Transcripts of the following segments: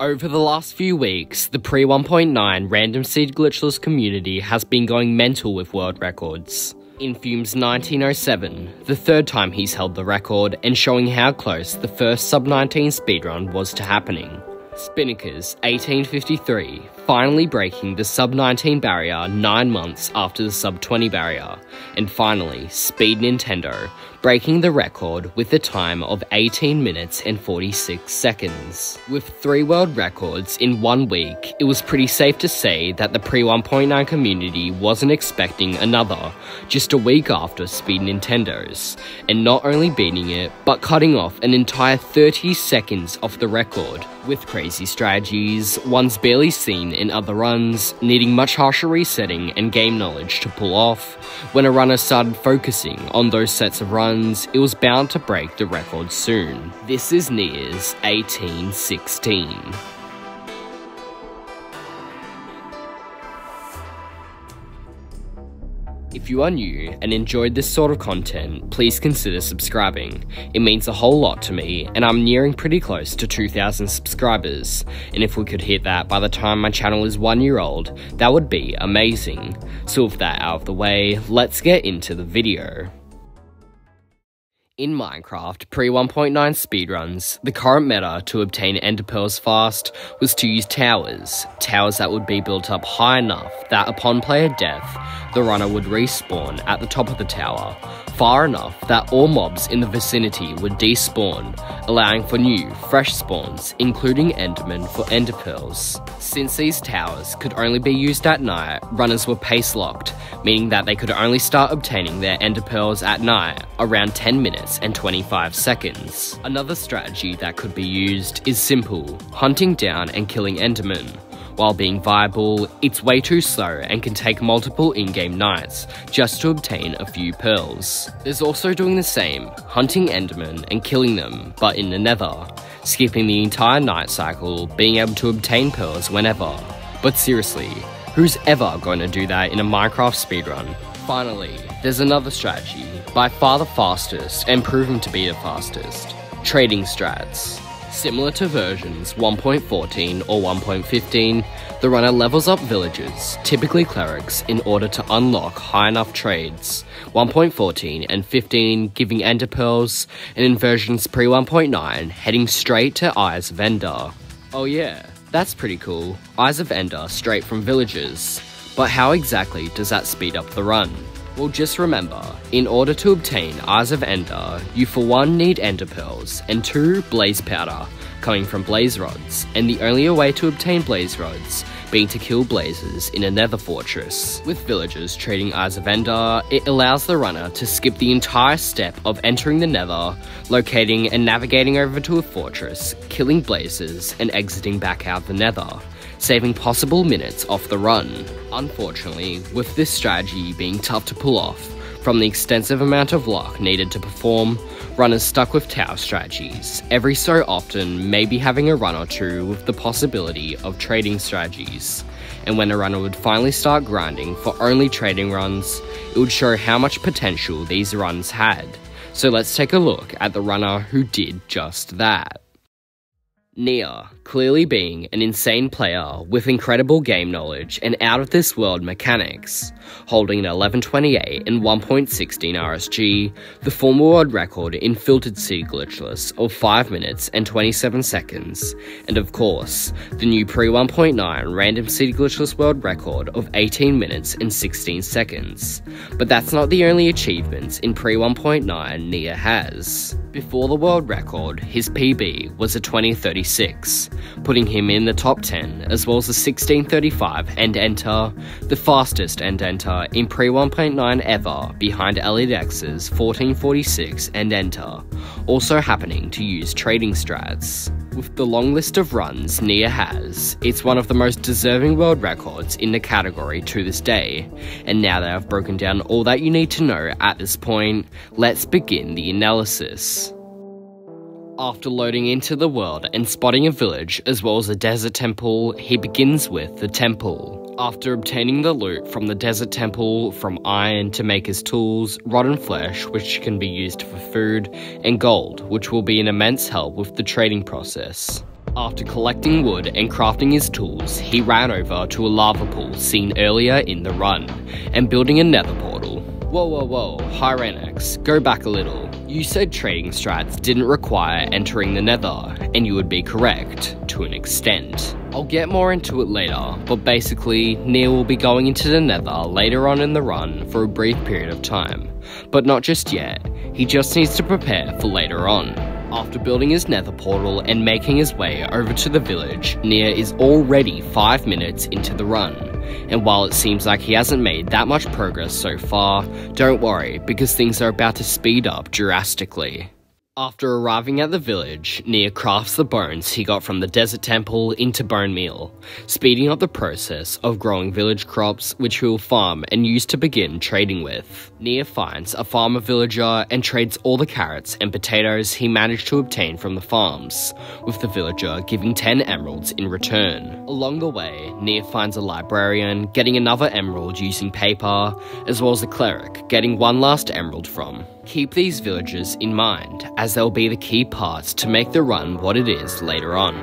Over the last few weeks, the Pre-1.9 random seed glitchless community has been going mental with world records. In Fume's 1907, the third time he's held the record and showing how close the first sub-19 speedrun was to happening. Spinnaker's 1853 finally breaking the sub-19 barrier 9 months after the sub-20 barrier, and finally, Speed Nintendo breaking the record with a time of 18 minutes and 46 seconds. With 3 world records in 1 week, it was pretty safe to say that the Pre-1.9 community wasn't expecting another just a week after Speed Nintendo's, and not only beating it, but cutting off an entire 30 seconds off the record, with crazy strategies, ones barely seen in other runs, needing much harsher resetting and game knowledge to pull off. When a runner started focusing on those sets of runs, it was bound to break the record soon. This is Nieuhs 1816. If you are new and enjoyed this sort of content, please consider subscribing. It means a whole lot to me, and I'm nearing pretty close to 2,000 subscribers, and if we could hit that by the time my channel is 1 year old, that would be amazing. So with that out of the way, let's get into the video. In Minecraft Pre-1.9 speedruns, the current meta to obtain ender pearls fast was to use towers that would be built up high enough that upon player death, the runner would respawn at the top of the tower, far enough that all mobs in the vicinity would despawn, allowing for new, fresh spawns, including endermen for ender pearls. Since these towers could only be used at night, runners were pace locked, meaning that they could only start obtaining their ender pearls at night, around 10 minutes and 25 seconds. Another strategy that could be used is simple, hunting down and killing endermen. While being viable, it's way too slow and can take multiple in-game nights just to obtain a few pearls. There's also doing the same, hunting endermen and killing them, but in the nether, skipping the entire night cycle, being able to obtain pearls whenever. But seriously, who's ever going to do that in a Minecraft speedrun? Finally, there's another strategy, by far the fastest and proven to be the fastest, trading strats. Similar to versions 1.14 or 1.15, the runner levels up villagers, typically clerics, in order to unlock high enough trades, 1.14 and 15 giving ender pearls, and in versions Pre-1.9 heading straight to Eyes of Ender. Oh yeah, that's pretty cool, Eyes of Ender straight from villagers. But how exactly does that speed up the run? Well, just remember, in order to obtain Eyes of Ender, you for 1 need ender pearls, and 2 blaze powder, coming from blaze rods, and the only way to obtain blaze rods being to kill blazes in a nether fortress. With villagers trading Eyes of Ender, it allows the runner to skip the entire step of entering the nether, locating and navigating over to a fortress, killing blazes, and exiting back out the nether, saving possible minutes off the run. Unfortunately, with this strategy being tough to pull off, from the extensive amount of luck needed to perform, runners stuck with tower strategies, every so often maybe having a run or two with the possibility of trading strategies. And when a runner would finally start grinding for only trading runs, it would show how much potential these runs had. So let's take a look at the runner who did just that. Nieuh, clearly being an insane player with incredible game knowledge and out-of-this-world mechanics, holding an 1128 and 1.16 RSG, the former world record in filtered seed glitchless of 5 minutes and 27 seconds, and of course, the new Pre-1.9 random seed glitchless world record of 18 minutes and 16 seconds. But that's not the only achievements in Pre-1.9 Nieuh has. Before the world record, his PB was a 2036, putting him in the top 10, as well as a 1635 end enter, the fastest end enter in Pre-1.9 ever, behind Eliotex's 1446 end enter, also happening to use trading strats. With the long list of runs Nieuh has, it's one of the most deserving world records in the category to this day, and now that I've broken down all that you need to know at this point, let's begin the analysis. After loading into the world and spotting a village as well as a desert temple, he begins with the temple. After obtaining the loot from the desert temple, from iron to make his tools, rotten flesh which can be used for food, and gold which will be an immense help with the trading process. After collecting wood and crafting his tools, he ran over to a lava pool seen earlier in the run, and building a nether portal. Whoa, Hyreinax, go back a little. You said trading strats didn't require entering the nether, and you would be correct, to an extent. I'll get more into it later, but basically, Nieuh will be going into the nether later on in the run for a brief period of time. But not just yet, he just needs to prepare for later on. After building his nether portal and making his way over to the village, Nieuh is already 5 minutes into the run. And while it seems like he hasn't made that much progress so far, don't worry, because things are about to speed up drastically. After arriving at the village, Nieuh crafts the bones he got from the desert temple into bone meal, speeding up the process of growing village crops which he will farm and use to begin trading with. Nieuh finds a farmer villager and trades all the carrots and potatoes he managed to obtain from the farms, with the villager giving 10 emeralds in return. Along the way, Nieuh finds a librarian, getting another emerald using paper, as well as a cleric, getting one last emerald from. Keep these villagers in mind, as they'll be the key parts to make the run what it is later on.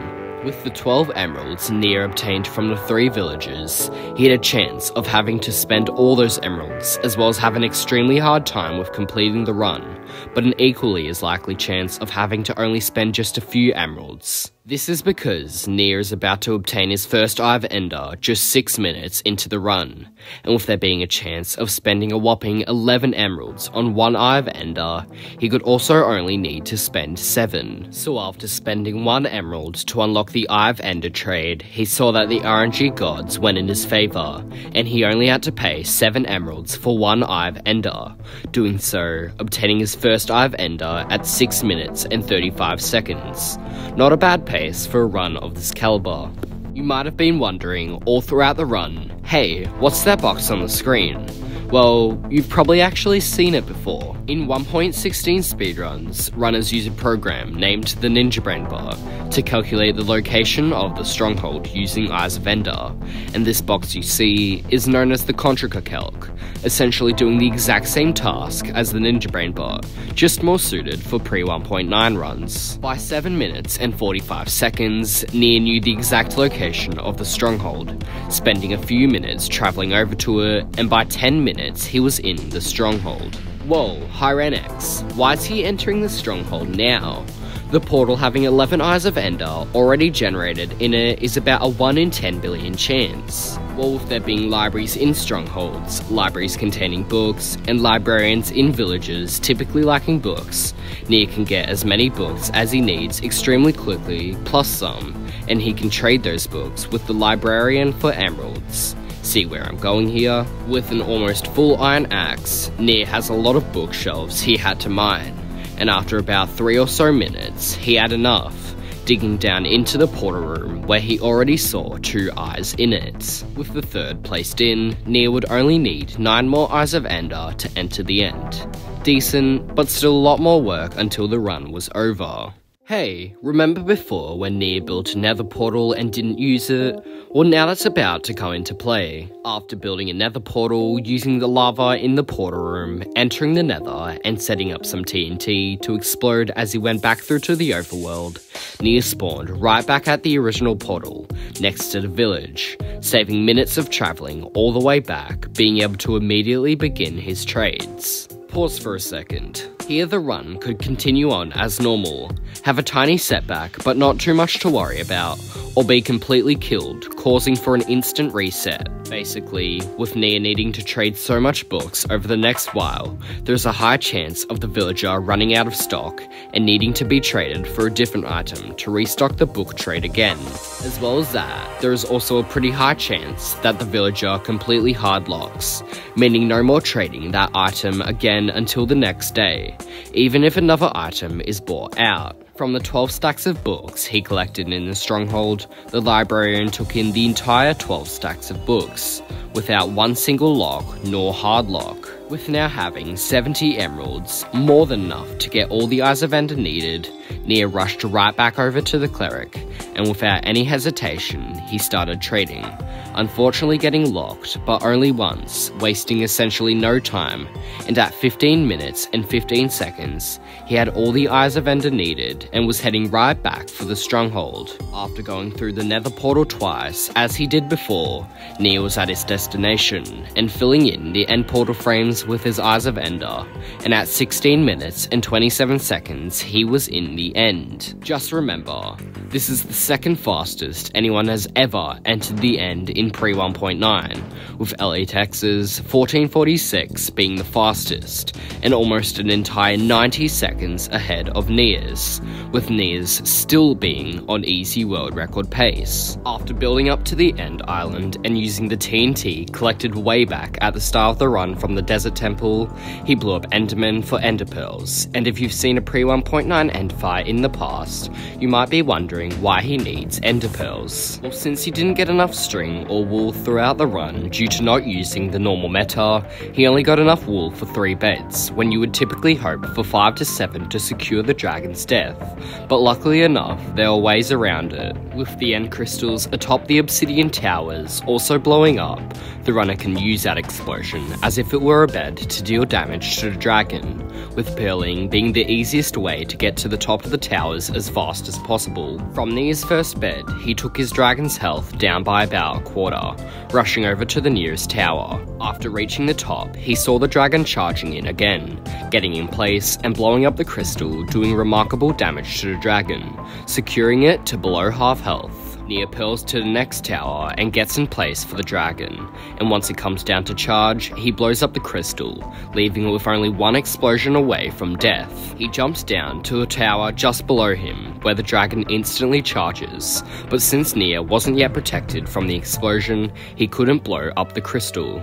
With the 12 emeralds Nieuh obtained from the 3 villagers, he had a chance of having to spend all those emeralds, as well as have an extremely hard time with completing the run, but an equally as likely chance of having to only spend just a few emeralds. This is because Nieuh is about to obtain his first Eye of Ender just 6 minutes into the run, and with there being a chance of spending a whopping 11 emeralds on one Eye of Ender, he could also only need to spend 7. So after spending 1 emerald to unlock the Eye of Ender trade, he saw that the RNG gods went in his favour, and he only had to pay 7 emeralds for 1 Eye of Ender, doing so, obtaining his first Eye of Ender at 6 minutes and 35 seconds. Not a bad pace for a run of this caliber. You might have been wondering all throughout the run, hey, what's that box on the screen? Well, you've probably actually seen it before. In 1.16 speedruns, runners use a program named the Ninja Brain Bar to calculate the location of the stronghold using Eyes of Ender, and this box you see is known as the Contra Calc, essentially doing the exact same task as the Ninja Brain Bar, just more suited for Pre-1.9 runs. By 7 minutes and 45 seconds, Nieuh knew the exact location of the stronghold, spending a few minutes travelling over to it, and by 10 minutes he was in the stronghold. Whoa, Hyreinax, why is he entering the stronghold now? The portal having 11 Eyes of Ender already generated in it is about a 1 in 10 billion chance. Well, with there being libraries in strongholds, libraries containing books, and librarians in villages typically lacking books, Nieuh can get as many books as he needs extremely quickly, plus some, and he can trade those books with the librarian for emeralds. See where I'm going here? With an almost full iron axe, Nieuh has a lot of bookshelves he had to mine, and after about 3 or so minutes, he had enough, digging down into the portal room where he already saw 2 eyes in it. With the 3rd placed in, Nieuh would only need 9 more Eyes of Ender to enter the end. Decent, but still a lot more work until the run was over. Hey, remember before when Nieuh built a nether portal and didn't use it? Well, now that's about to come into play. After building a nether portal, using the lava in the portal room, entering the nether, and setting up some TNT to explode as he went back through to the overworld, Nieuh spawned right back at the original portal, next to the village, saving minutes of travelling all the way back, being able to immediately begin his trades. Pause for a second. Here the run could continue on as normal, have a tiny setback but not too much to worry about, or be completely killed, causing for an instant reset. Basically, with Nieuh needing to trade so much books over the next while, there's a high chance of the villager running out of stock and needing to be traded for a different item to restock the book trade again. As well as that, there is also a pretty high chance that the villager completely hardlocks, meaning no more trading that item again until the next day, even if another item is bought out. From the 12 stacks of books he collected in the stronghold, the librarian took in the entire 12 stacks of books, without one single lock nor hard lock. With now having 70 emeralds, more than enough to get all the Eyes of Ender needed, Nieuh rushed right back over to the cleric, and without any hesitation, he started trading. Unfortunately getting locked, but only once, wasting essentially no time, and at 15 minutes and 15 seconds, he had all the Eyes of Ender needed and was heading right back for the stronghold. After going through the nether portal twice, as he did before, Nieuh was at his destination, and filling in the end portal frames with his Eyes of Ender, and at 16 minutes and 27 seconds, he was in the end. Just remember, this is the second fastest anyone has ever entered the end in Pre-1.9, with Eliotex's 1446 being the fastest, and almost an entire 90 seconds ahead of Nieuh's, with Nieuh's still being on easy world record pace. After building up to the end island and using the TNT collected way back at the start of the run from the desert temple, he blew up Endermen for Ender Pearls, and if you've seen a Pre-1.9 end fight in the past, you might be wondering why he needs Ender Pearls. Well, since he didn't get enough string or wool throughout the run due to not using the normal meta, he only got enough wool for 3 beds, when you would typically hope for 5 to 7 to secure the dragon's death, but luckily enough, there are ways around it. With the end crystals atop the obsidian towers also blowing up, the runner can use that explosion as if it were a bed to deal damage to the dragon, with pearling being the easiest way to get to the top of the towers as fast as possible. From Nieuh's first bed, he took his dragon's health down by about a quarter, rushing over to the nearest tower. After reaching the top, he saw the dragon charging in again, getting in place and blowing up the crystal, doing remarkable damage to the dragon, securing it to below half health. Nieuh pearls to the next tower and gets in place for the dragon, and once it comes down to charge, he blows up the crystal, leaving it with only one explosion away from death. He jumps down to a tower just below him, where the dragon instantly charges, but since Nieuh wasn't yet protected from the explosion, he couldn't blow up the crystal.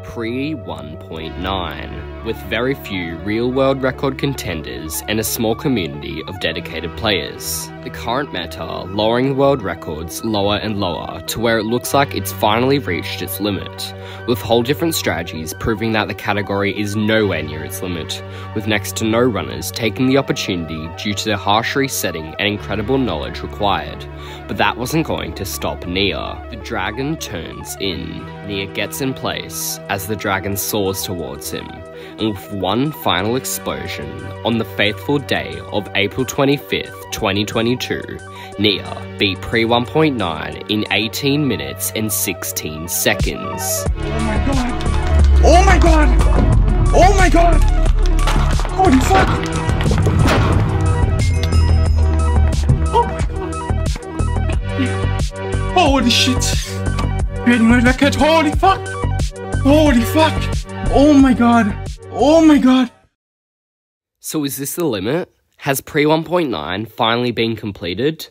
Pre-1.9, with very few real-world record contenders and a small community of dedicated players. The current meta lowering the world records lower and lower to where it looks like it's finally reached its limit, with whole different strategies proving that the category is nowhere near its limit, with next to no runners taking the opportunity due to the harsh resetting and incredible knowledge required. But that wasn't going to stop Nieuh. The dragon turns in. Nieuh gets in place as the dragon soars towards him, and with one final explosion, on the faithful day of April 25th, 2022, Nieuh beat Pre-1.9 in 18 minutes and 16 seconds. Oh my god! Oh my god! Oh my god! Holy fuck! Oh my god! Holy shit! Getting rid of that cat! Holy fuck! Holy fuck! Oh my god! Oh my god! So is this the limit? Has Pre-1.9 finally been completed?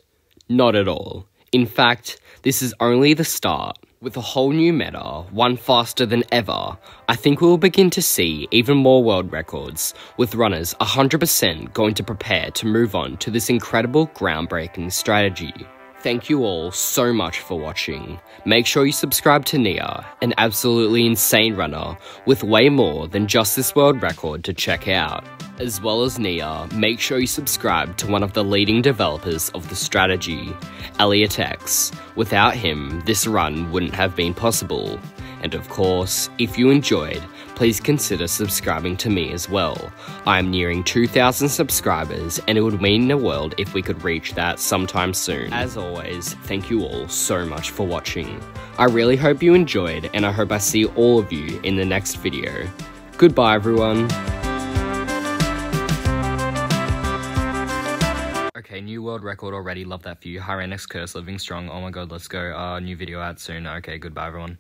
Not at all. In fact, this is only the start. With a whole new meta, one faster than ever, I think we will begin to see even more world records, with runners 100% going to prepare to move on to this incredible groundbreaking strategy. Thank you all so much for watching. Make sure you subscribe to Nieuh, an absolutely insane runner with way more than just this world record to check out. As well as Nieuh, make sure you subscribe to one of the leading developers of the strategy, Eliotex. Without him, this run wouldn't have been possible. And of course, if you enjoyed, please consider subscribing to me as well. I am nearing 2,000 subscribers and it would mean the world if we could reach that sometime soon. As always, thank you all so much for watching. I really hope you enjoyed and I hope I see all of you in the next video. Goodbye everyone. Okay, new world record already, love that for you. Hyreinax curse, living strong, oh my god, let's go. New video out soon. Okay, goodbye everyone.